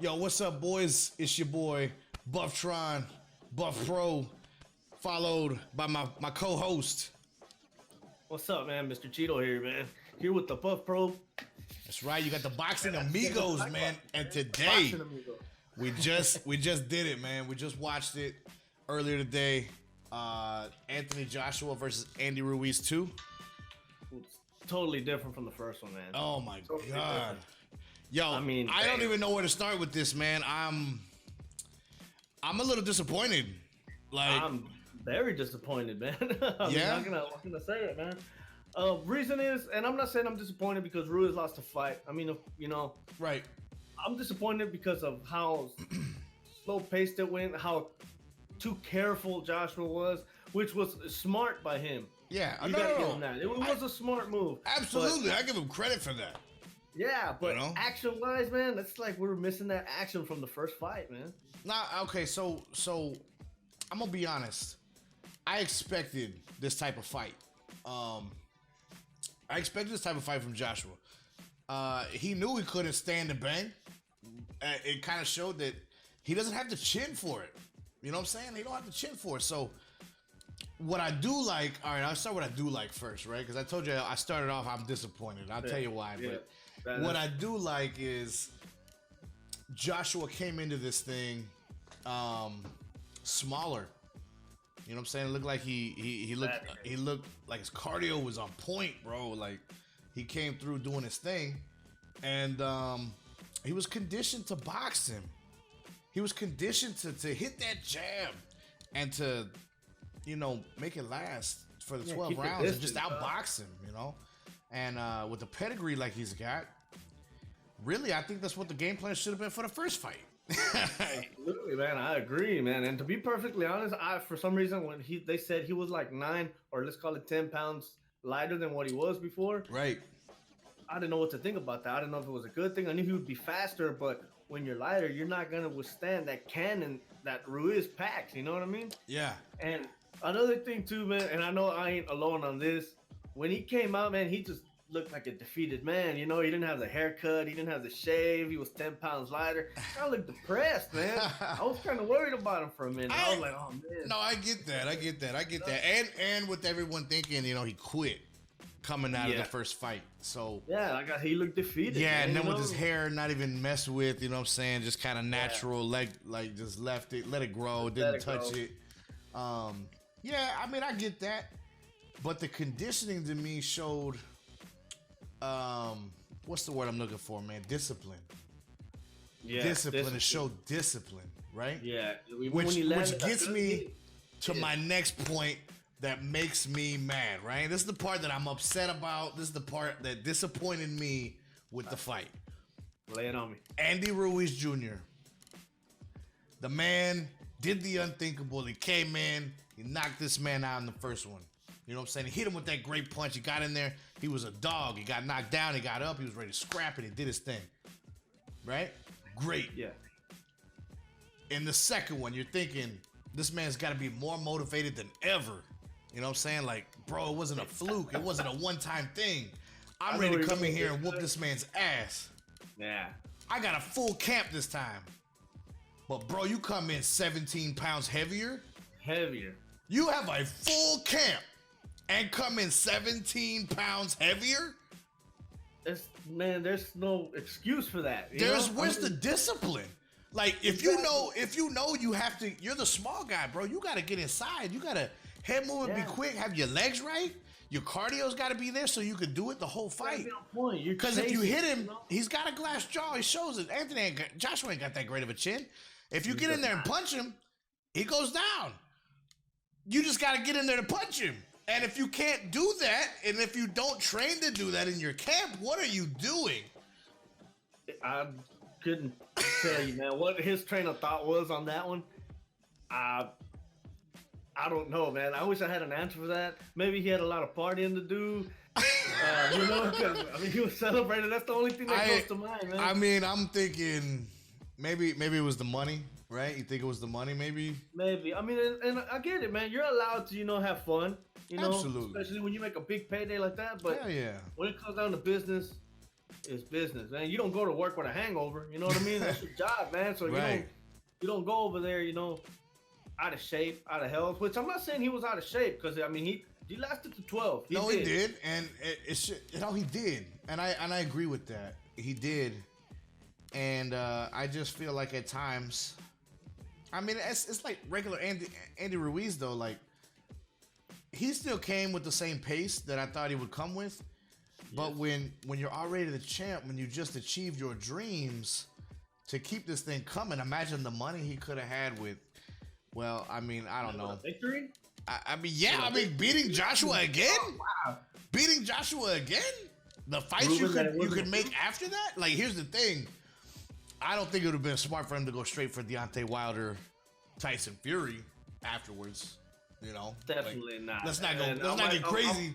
Yo, what's up, boys? It's your boy, Bufftron, Buff Pro, followed by my co-host. What's up, man? Mr. Cheeto here, man. Here with the Buff Pro. That's right, you got the Boxing Amigos, man. And today, Boxing Amigo. we just did it, man. We just watched it earlier today. Anthony Joshua versus Andy Ruiz 2. It's totally different from the first one, man. Oh my Totally God. different. Yo, I mean, I don't even know where to start with this, man. I'm a little disappointed. Like, I'm very disappointed, man. Yeah? I'm not gonna say it, man. Reason is, and I'm not saying I'm disappointed because Ruiz lost the fight. I mean, right. I'm disappointed because of how slow paced it went, how too careful Joshua was, which was smart by him. Yeah, You gotta give him that. It was a smart move. Absolutely, I give him credit for that. Yeah, but You know? action-wise, man, it's like we're missing that action from the first fight, man. Nah, okay, so I'm gonna be honest. I expected this type of fight. I expected this type of fight from Joshua. He knew he couldn't stand the bang. It kind of showed that he doesn't have the chin for it. You know what I'm saying? He don't have the chin for it. So what I do like, all right, I'll start what I do like first, right? Because I told you I started off, I'm disappointed. I'll tell you why. But what I do like is Joshua came into this thing smaller. You know what I'm saying? It looked like he looked like his cardio was on point, bro. Like he came through doing his thing, and he was conditioned to box him. He was conditioned to hit that jab and to, make it last for the 12 rounds and just outbox him, And with the pedigree like he's got, really, I think that's what the game plan should have been for the first fight. Absolutely, man. I agree, man. And to be perfectly honest, for some reason when they said he was like 9 or let's call it 10 pounds lighter than what he was before. Right. I didn't know what to think about that. I didn't know if it was a good thing. I knew he would be faster, but when you're lighter, you're not gonna withstand that cannon that Ruiz packs. You know what I mean? Yeah. And another thing too, man. And I know I ain't alone on this. When he came out, man, he just looked like a defeated man. He didn't have the haircut. He didn't have the shave. He was 10 pounds lighter. I looked depressed, man. I was kind of worried about him for a minute. I was like, oh, man. No, I get that. And with everyone thinking, he quit coming out of the first fight. So yeah, he looked defeated. Yeah, man, and then with his hair not even messed with, you know what I'm saying, just kind of natural, like just let it grow, didn't touch it. Yeah, I mean, I get that. But the conditioning to me showed what's the word I'm looking for, man? Discipline. Yeah, discipline. It showed discipline, right? Yeah. Which gets me to my next point that makes me mad, right? This is the part that I'm upset about. This is the part that disappointed me with the fight. Lay it on me. Andy Ruiz Jr. The man did the unthinkable. He came in, he knocked this man out in the first one. You know what I'm saying? He hit him with that great punch. He got in there. He was a dog. He got knocked down. He got up. He was ready to scrap it. He did his thing. Right? Great. Yeah. In the second one, you're thinking, this man's got to be more motivated than ever. You know what I'm saying? Like, bro, it wasn't a fluke. It wasn't a one-time thing. I'm ready to come in here and whoop this man's ass. Yeah. I got a full camp this time. But, bro, you come in 17 pounds heavier. Heavier. You have a full camp and come in 17 pounds heavier? There's no excuse for that. Where's the discipline? Like, if you know you have to, you're the small guy, bro. You got to get inside. You got to head moving, be quick, have your legs right. Your cardio's got to be there so you could do it the whole fight. Because if you hit him, he's got a glass jaw. He shows it. Joshua ain't got that great of a chin. If you get in there and punch him, he goes down. You just got to get in there to punch him. And if you can't do that, and if you don't train to do that in your camp, what are you doing? I couldn't tell you, man, what his train of thought was on that one. I don't know, man. I wish I had an answer for that. Maybe he had a lot of partying to do. Because he was celebrating. That's the only thing that comes to mind, man. I mean, I'm thinking maybe it was the money, right? You think it was the money, maybe? Maybe. I mean, and I get it, man. You're allowed to, have fun. Absolutely. Especially when you make a big payday like that. But hell yeah. When it comes down to business, is business, man. You don't go to work with a hangover. You know what I mean? That's your job, man. So you don't go over there, out of shape, out of health. Which I'm not saying he was out of shape, because I mean he lasted to 12. He did, and he did, and I agree with that. He did, and I just feel like at times, I mean, it's like regular Andy Ruiz though. Like, he still came with the same pace that I thought he would come with. But when you're already the champ, when you just achieved your dreams, to keep this thing coming, imagine the money he could have had with. Well, I mean, I don't know. Victory? I mean, beating Joshua again. Wow. Beating Joshua again. The fights you could make after that. Like, here's the thing. I don't think it would have been smart for him to go straight for Deontay Wilder, Tyson Fury afterwards. Definitely not. Let's not get crazy.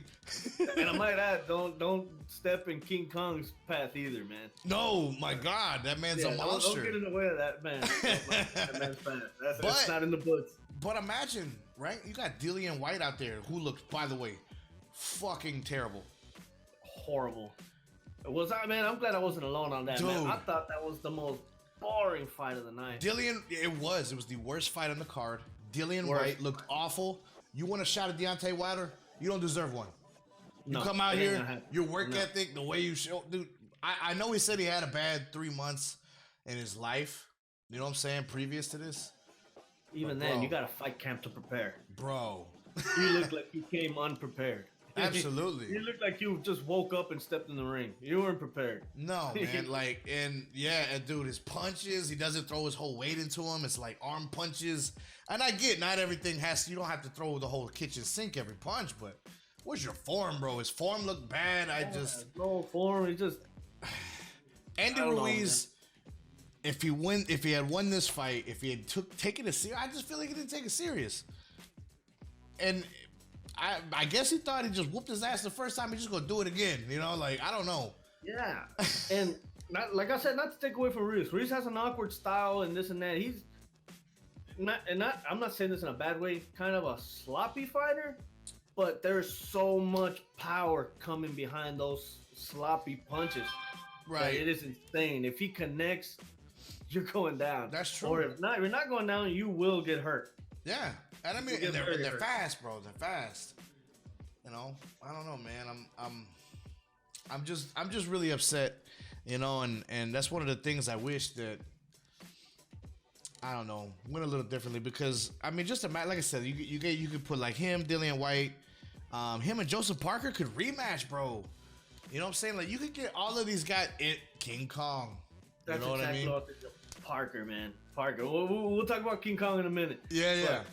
And I might add, don't step in King Kong's path either, man. No, my God, that man's a monster. Don't get in the way of that man. That man's path. That's not in the books. But imagine, right? You got Dillian White out there, who looks, by the way, fucking terrible. Horrible. I'm glad I wasn't alone on that, dude. Man. I thought that was the most boring fight of the night. It was the worst fight on the card. Dillian White looked awful. You want a shot at Deontay Wilder? You don't deserve one. You come out here, your work ethic, the way you show, dude. I know he said he had a bad 3 months in his life. You know what I'm saying? Previous to this. Even then, you got a fight camp to prepare. Bro. You look like you came unprepared. Absolutely. You look like you just woke up and stepped in the ring. You weren't prepared. No, man. Dude, his punches, he doesn't throw his whole weight into him. It's like arm punches. And I get not everything you don't have to throw the whole kitchen sink every punch, but what's your form, bro? His form looked bad. No form. He just. Andy Ruiz, if he had won this fight, if he had taken it serious, I just feel like he didn't take it serious. And I guess he thought he just whooped his ass the first time. He's just gonna do it again. I don't know. Yeah, and like I said, not to take away from Ruiz. Ruiz has an awkward style and this and that. He's I'm not saying this in a bad way. Kind of a sloppy fighter, but there's so much power coming behind those sloppy punches. Right, it is insane. If he connects, you're going down. That's true. Or if not, you're not going down. You will get hurt. Yeah. And I mean, they're fast, bro. They're fast. I don't know, man. I'm just really upset, and that's one of the things I wish that, I don't know, went a little differently, because I mean, just like I said, you could put like him, Dillian White, him and Joseph Parker could rematch, bro. You know what I'm saying? Like, you could get all of these guys in King Kong. That's exactly what I mean? Parker, man. Parker. We'll talk about King Kong in a minute. Yeah.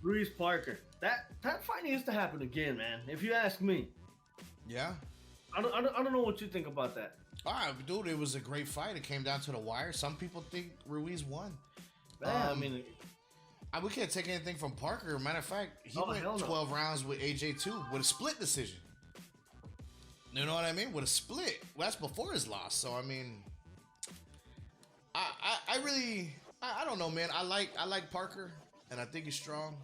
Ruiz Parker. That fight needs to happen again, man. If you ask me. Yeah. I don't know what you think about that. All right, dude. It was a great fight. It came down to the wire. Some people think Ruiz won. I mean, we can't take anything from Parker. Matter of fact, he went 12 rounds with AJ too, with a split decision. You know what I mean? With a split. Well, that's before his loss. So I mean, I really don't know, man. I like Parker, and I think he's strong.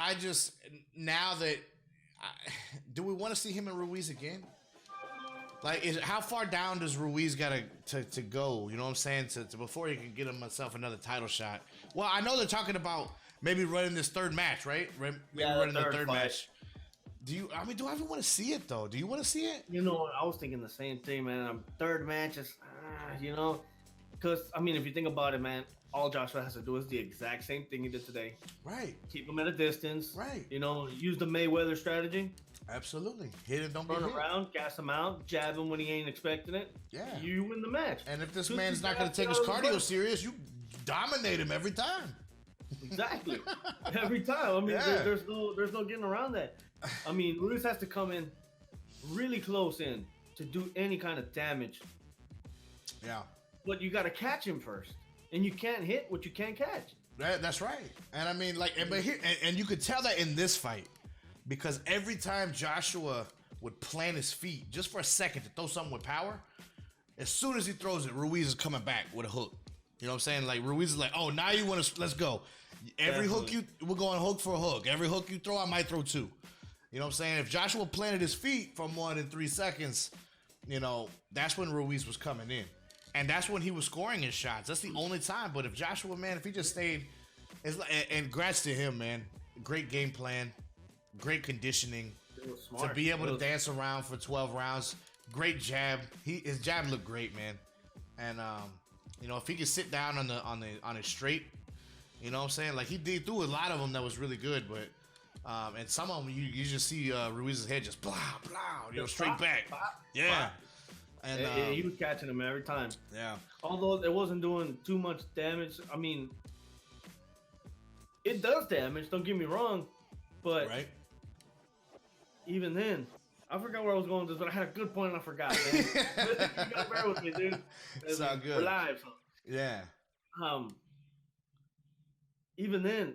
I just, now that, do we want to see him and Ruiz again? Like, how far down does Ruiz got to go? You know what I'm saying? To before he can get himself another title shot. Well, I know they're talking about maybe running this third match, right? Maybe running the third match. Do I even want to see it though? Do you want to see it? I was thinking the same thing, man. Third match is, because I mean, if you think about it, man, all Joshua has to do is the exact same thing he did today. Right. Keep him at a distance. Right. Use the Mayweather strategy. Absolutely. Hit it, don't run around, gas him out, jab him when he ain't expecting it. Yeah. You win the match. And if this man's not going to take his cardio serious, you dominate him every time. Exactly. Every time. I mean, there's no getting around that. I mean, Ruiz has to come in really close in to do any kind of damage. Yeah. But you got to catch him first. And you can't hit what you can't catch. That's right. And I mean, and you could tell that in this fight, because every time Joshua would plant his feet just for a second to throw something with power, as soon as he throws it, Ruiz is coming back with a hook. You know what I'm saying? Like, Ruiz is like, oh, now you want to, let's go. Every hook we're going hook for a hook. Every hook you throw, I might throw two. You know what I'm saying? If Joshua planted his feet for more than 3 seconds, you know, that's when Ruiz was coming in. And that's when he was scoring his shots. That's the only time. But if Joshua, man, if he just stayed, it's like, and congrats to him, man. Great game plan, great conditioning. To be able to dance around for 12 rounds. Great jab. His jab looked great, man. And you know, if he could sit down on his straight, you know what I'm saying? Like he threw a lot of them that was really good, but and some of them you just see Ruiz's head just blah blah, you know, straight back. Yeah. And he was catching them every time. Yeah. Although it wasn't doing too much damage. I mean, it does damage. Don't get me wrong, but right. Even then, I forgot where I was going with this, but I had a good point and I forgot. Man. You gotta bear with me, dude. It's all good. We're live. So. Yeah. Even then,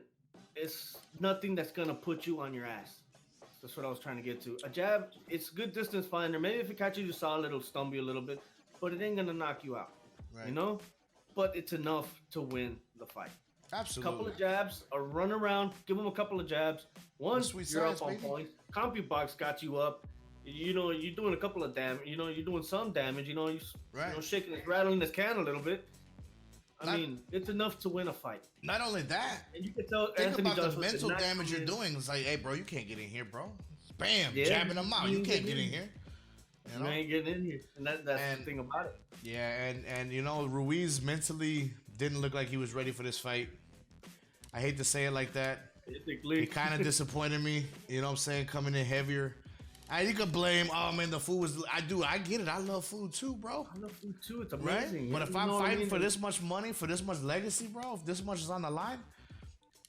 it's nothing that's gonna put you on your ass. That's what I was trying to get to. A jab, it's good distance finder. Maybe if it catches you solid, it'll stumble you a little bit, but it ain't gonna knock you out. Right. You know? But it's enough to win the fight. Absolutely. Couple of jabs, a run around, give him a couple of jabs. Once you're up on points, CompuBox got you up. You know, you're doing a couple of damage. You know, you're doing some damage. You know, you know, shaking, rattling this can a little bit. I mean, it's enough to win a fight. Not only that, and you can tell. Think Anthony about the mental damage you're doing. It's like, hey, bro, you can't get in here, bro. Bam, jabbing them out. You can't get in here. You know? You ain't getting in here, and that's the thing about it. Yeah, and you know, Ruiz mentally didn't look like he was ready for this fight. I hate to say it like that. It kind of disappointed me. You know what I'm saying? Coming in heavier. You could blame, oh man, the food was. I get it. I love food too, bro. I love food too. It's amazing. Right? But if I'm fighting for this much money, for this much legacy, bro, if this much is on the line,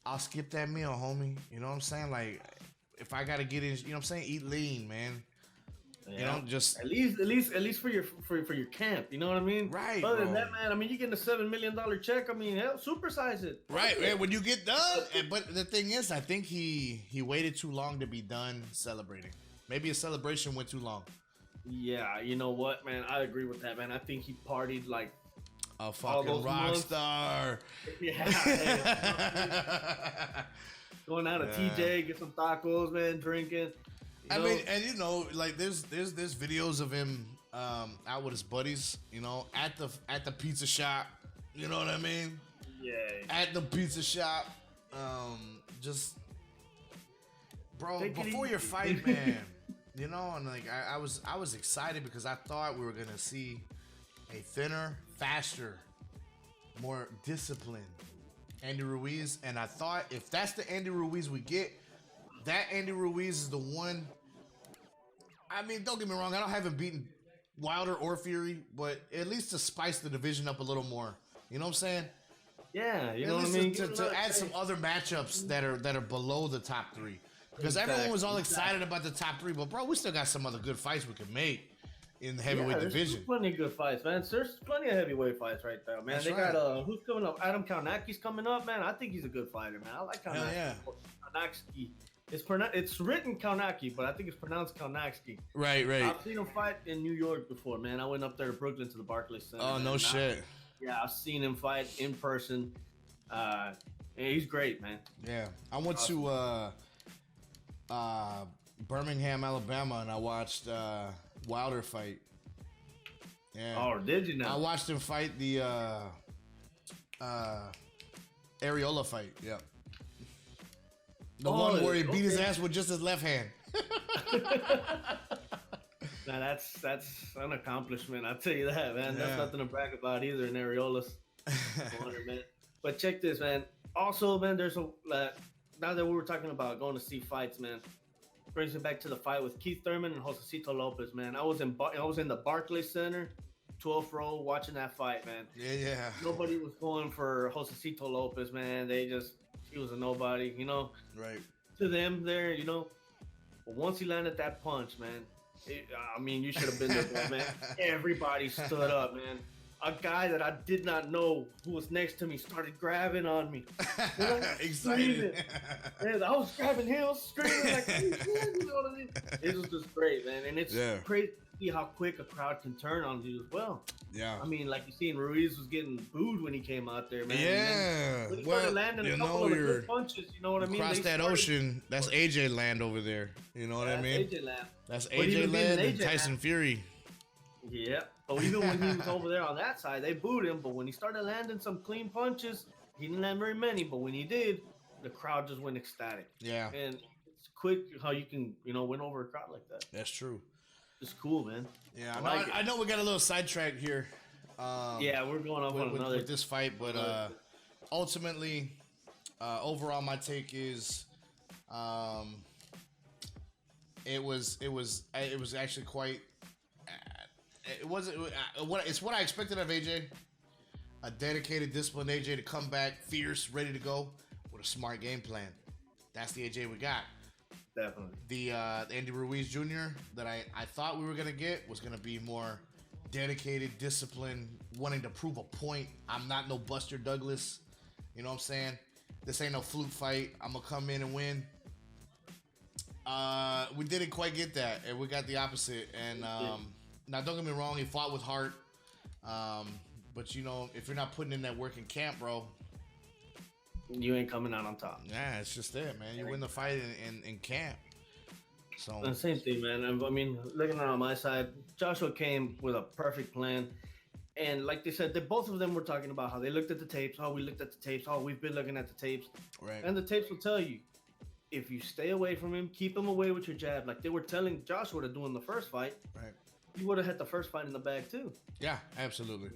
I'll skip that meal, homie. You know what I'm saying? Like, if I gotta get in, you know what I'm saying? Eat lean, man. Yeah. You know, just at least for your camp. You know what I mean? Right. Other than that, man, I mean, you getting a $7 million check. I mean, hell, supersize it. Right. Man, when you get done, but the thing is, I think he waited too long to be done celebrating. Maybe his celebration went too long. Yeah, you know what, man? I agree with that, man. I think he partied like a fucking rock star. Yeah. Going out of TJ, get some tacos, man, drinking. I mean, and you know, like there's videos of him out with his buddies, you know, at the pizza shop. You know what I mean? Yeah. At the pizza shop, just bro, before your fight, man. You know, and like I was excited because I thought we were gonna see a thinner, faster, more disciplined Andy Ruiz, and I thought if that's the Andy Ruiz we get, that Andy Ruiz is the one. I mean, don't get me wrong, I haven't beaten Wilder or Fury, but at least to spice the division up a little more. You know what I'm saying? Yeah, you know what I mean. To add some other matchups that are below the top three. Because everyone was all excited about the top three, but bro, we still got some other good fights we can make in the heavyweight division. There's plenty of good fights, man. There's plenty of heavyweight fights right there, man. That's got who's coming up? Adam Kalnaki's coming up, man. I think he's a good fighter, man. I like Kalnaki. Yeah. Kalnaki. It's written Kalnaki, but I think it's pronounced Kalnaki. Right. I've seen him fight in New York before, man. I went up there to Brooklyn to the Barclays Center. Oh, no shit. Yeah, I've seen him fight in person. Yeah, he's great, man. Yeah. I went to Birmingham, Alabama, and I watched Wilder fight. Yeah. Oh, did you know? I watched him fight the Areola fight. Yeah. The one where he beat his ass with just his left hand. Now that's an accomplishment. I'll tell you that, man. That's nothing to brag about either in Areolas. But check this, man. Also, man, there's now that we were talking about going to see fights, man, brings me back to the fight with Keith Thurman and Josecito Lopez, man. I was in the Barclays Center, 12th row, watching that fight, man. Yeah. Nobody was going for Josecito Lopez, man. He was a nobody, you know. Right. To them there, you know. But once he landed that punch, man, I mean, you should have been there, man. Everybody stood up, man. A guy that I did not know who was next to me started grabbing on me. Excited. Man, I was grabbing him, screaming like, you know what I mean? It was just great, man. And it's crazy. see how quick a crowd can turn on you as well. Yeah. I mean, like you seen, Ruiz was getting booed when he came out there, man. Yeah. When he started landing a couple of good punches, you know what I mean? Across that ocean, that's AJ land over there. You know what I mean? AJ land. That's AJ land and AJ Tyson land. Fury. Yeah. But even when he was over there on that side, they booed him. But when he started landing some clean punches, he didn't land very many. But when he did, the crowd just went ecstatic. Yeah. And it's quick how you can, win over a crowd like that. That's true. It's cool, man. Yeah, I know we got a little sidetracked here. Yeah, we're going off on another with this fight, but ultimately, overall, my take is, it was actually quite. It's what I expected of AJ. A dedicated, disciplined AJ to come back fierce, ready to go with a smart game plan. That's the AJ we got. Definitely. The Andy Ruiz Jr. that I thought we were going to get was going to be more dedicated, disciplined, wanting to prove a point. I'm not no Buster Douglas. You know what I'm saying? This ain't no fluke fight. I'm going to come in and win. We didn't quite get that, and we got the opposite. And now, don't get me wrong, he fought with heart. But, if you're not putting in that work in camp, bro, you ain't coming out on top. Yeah, it's just it, man. You win the fight in camp. So the same thing, man. I mean, looking on my side, Joshua came with a perfect plan. And like they said, both of them were talking about how they looked at the tapes. Oh, we looked at the tapes. Oh, we've been looking at the tapes. Right. And the tapes will tell you, if you stay away from him, keep him away with your jab. Like they were telling Joshua to do in the first fight. Right. You would have had the first fight in the bag too. Yeah, absolutely.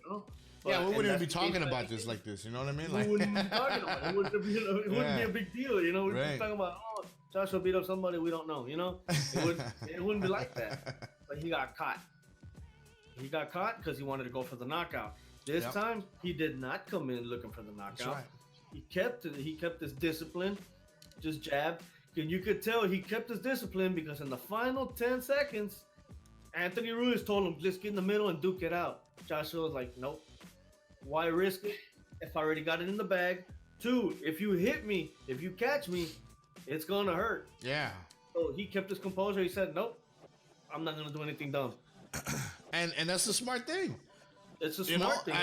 But, we wouldn't even be talking about this like this. You know what I mean? Like, we wouldn't be talking about it. It wouldn't be a big deal. We'd be talking about, oh, Joshua beat up somebody we don't know. It wouldn't be like that. But he got caught. He got caught because he wanted to go for the knockout. This time, he did not come in looking for the knockout. That's right. He kept his discipline, just jab. And you could tell he kept his discipline because in the final 10 seconds, Anthony Ruiz told him, just get in the middle and duke it out. Joshua was like, nope. Why risk it if I already got it in the bag? 2, if you hit me, if you catch me, it's going to hurt. Yeah. So he kept his composure. He said, nope, I'm not going to do anything dumb. And that's the smart thing. It's a smart thing.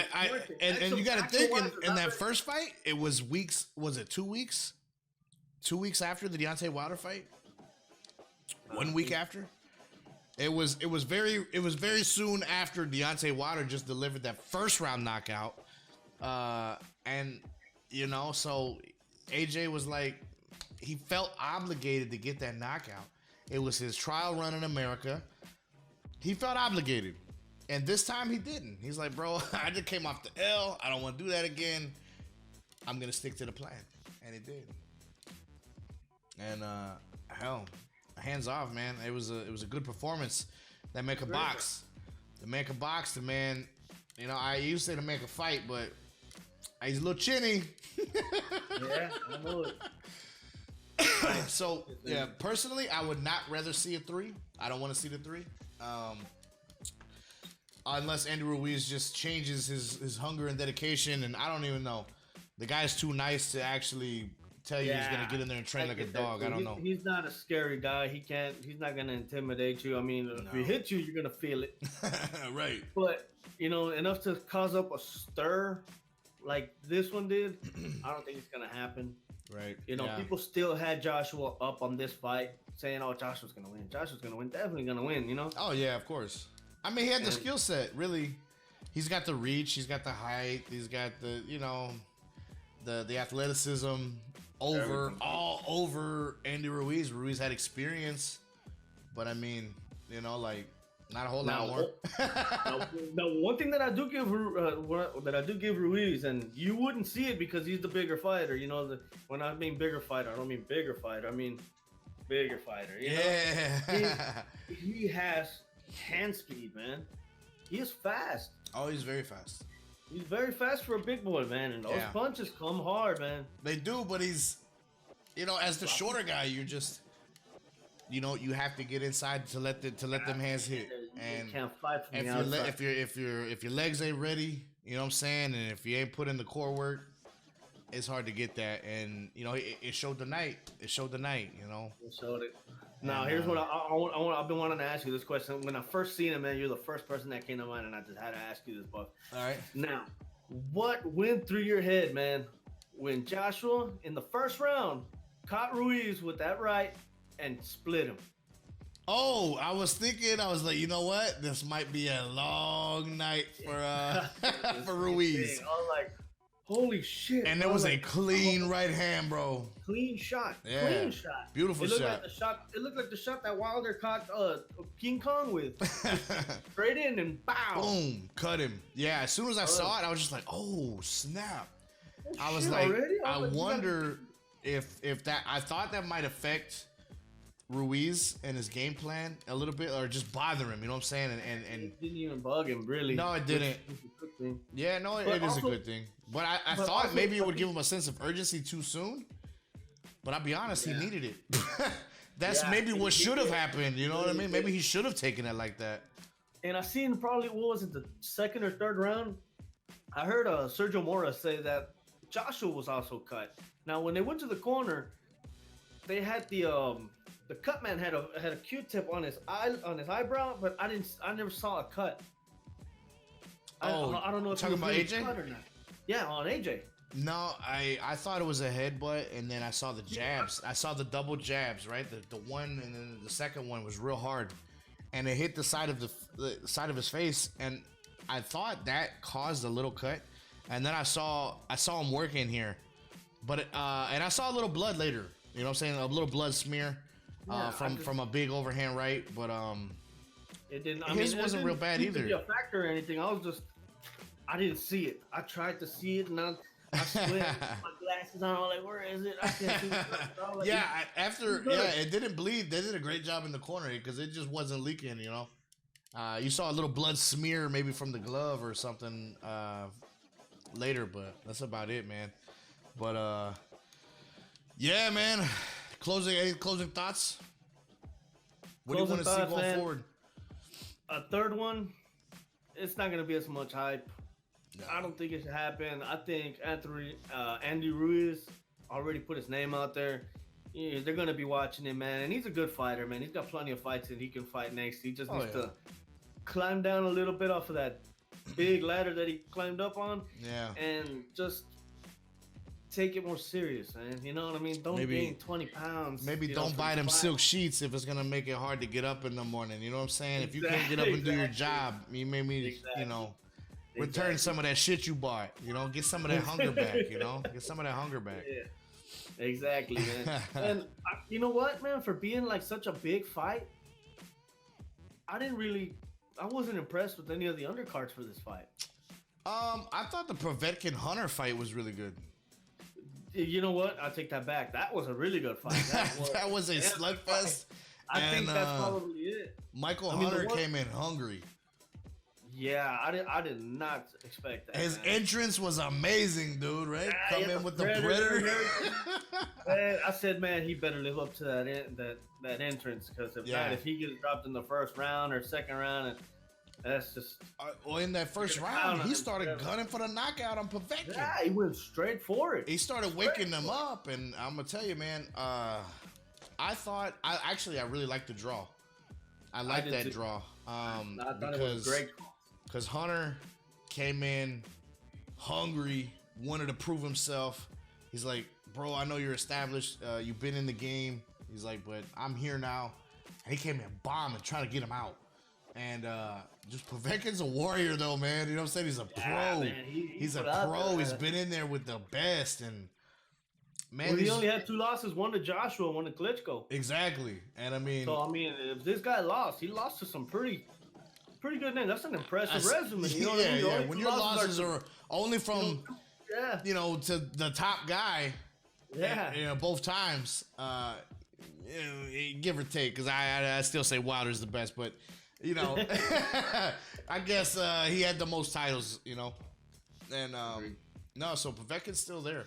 And you got to think, in that first fight, it was weeks. Was it 2 weeks? 2 weeks after the Deontay Wilder fight? 1 week after? It was very soon after Deontay Wilder just delivered that first round knockout. And so AJ was like, he felt obligated to get that knockout. It was his trial run in America. He felt obligated. And this time he didn't. He's like, bro, I just came off the L. I don't want to do that again. I'm going to stick to the plan. And he did. And hands off, man. It was a good performance. That make a box. The man can box. The man, I used to say to make a fight, but he's a little chinny. Yeah, I know it. So yeah, personally, I would not rather see a 3. I don't want to see the 3. Unless Andy Ruiz just changes his hunger and dedication, and I don't even know. The guy's too nice to actually tell you he's gonna get in there and train like a dog. I don't know. He's not a scary guy. He's not gonna intimidate you. I mean, if he hits you, you're gonna feel it. Right. But enough to cause up a stir like this one did, I don't think it's gonna happen. Right. People still had Joshua up on this fight, saying, "Oh, Joshua's gonna win. Joshua's gonna win. Definitely gonna win." Oh yeah, of course. I mean, he had the skill set. Really, he's got the reach. He's got the height. He's got the the athleticism. All over Andy Ruiz. Ruiz had experience, but I mean, not a whole lot more. now, one thing that I do give Ruiz, and you wouldn't see it because he's the bigger fighter. When I mean bigger fighter, I don't mean bigger fighter. I mean bigger fighter. He has hand speed, man. He is fast. Oh, he's very fast. He's very fast for a big boy, man, and those punches come hard, man. They do, but he's, as the shorter guy, you're just, you have to get inside to let them hands hit, and you can't fight from the outside. if your legs ain't ready, you know what I'm saying, and if you ain't put in the core work, it's hard to get that, and it showed the night. It showed the night, It showed it. Now, And here's what I've been wanting to ask you this question. When I first seen him, man, you're the first person that came to mind, and I just had to ask you this, Buff. all right. Now, what went through your head, man, when Joshua in the first round caught Ruiz with that right and split him? Oh, I was thinking, I was like, you know what? This might be a long night for for Ruiz. I was like, holy shit! And there was a clean right hand, bro. Clean shot. Yeah. Clean shot. Beautiful it looked shot. Like the shot. It looked like the shot that Wilder caught King Kong with. Straight in and bow. Boom, cut him. Yeah, as soon as I saw it, I was just like, oh snap. I was like, I wonder if that. I thought that might affect Ruiz and his game plan a little bit, or just bother him. You know what I'm saying? And it didn't even bug him, really. No, it didn't. Yeah, no, it is a good thing. But I thought maybe it would give him a sense of urgency too soon. But I'll be honest, he needed it. That's maybe what should have happened. You know what I mean? Maybe he should have taken it like that. And I seen probably, what was it, the second or third round? I heard Sergio Mora say that Joshua was also cut. Now, when they went to the corner, they had the cut man had a Q-tip on his eyebrow, but I never saw a cut. I don't know if talking about AJ cut or not. Yeah, on AJ. No, I thought it was a headbutt, and then I saw the jabs. I saw the double jabs, right? The one and then the second one was real hard, and it hit the side of the side of his face, and I thought that caused a little cut, and then I saw him working here, but and I saw a little blood later. You know what I'm saying? A little blood smear from a big overhand right, but it didn't. His wasn't real bad either. Be a factor or anything. I didn't see it. I tried to see it, and I squint, my glasses on. I was like, where is it? I can't see it. Like, it didn't bleed. They did a great job in the corner because it just wasn't leaking. You know, you saw a little blood smear maybe from the glove or something later, but that's about it, man. But yeah, man. Closing thoughts. What do you want to see going forward? A third one. It's not gonna be as much hype. No. I don't think it should happen. I think Andy Ruiz already put his name out there. Yeah, they're gonna be watching him, man, and he's a good fighter, man. He's got plenty of fights that he can fight next. He just needs to climb down a little bit off of that big ladder that he climbed up on. Yeah, and just take it more serious, man. You know what I mean? Don't gain 20 pounds. Maybe don't buy them silk sheets if it's gonna make it hard to get up in the morning. You know what I'm saying? If you can't get up and do your job, you maybe return some of that shit you bought. You know, get some of that hunger back. You know, get some of that hunger back. Yeah, exactly, man. And you know what, man? For being like such a big fight, I wasn't impressed with any of the undercards for this fight. I thought the Povetkin Hunter fight was really good. You know what? I take that back. That was a really good fight. That was a slugfest. I think that's probably it. Michael Hunter came in hungry. Yeah, I did not expect that. His entrance was amazing, dude. Right? Come in with the Predator. Man, I said, man, he better live up to that entrance, because if he gets dropped in the first round or second round, that's just. Well, in that first round, he started gunning for the knockout on Povetkin. Yeah, he went straight for it. He started waking them up, and I'm gonna tell you, man. I really liked the draw. I liked that draw. I thought it was great. Because Hunter came in hungry, wanted to prove himself. He's like, bro, I know you're established. You've been in the game. He's like, but I'm here now. And he came in bombing, trying to get him out. And just Povetkin's a warrior, though, man. You know what I'm saying? He's a pro. Man, he's a pro. He's been in there with the best. And man, he only had 2 losses: one to Joshua, one to Klitschko. Exactly. And I mean, if this guy lost, he lost to some pretty good name. That's an impressive resume. You know what I mean? When your losses are only from, to the top guy, both times, give or take, because I still say Wilder's the best, but, I guess he had the most titles, and, so Povetkin's still there.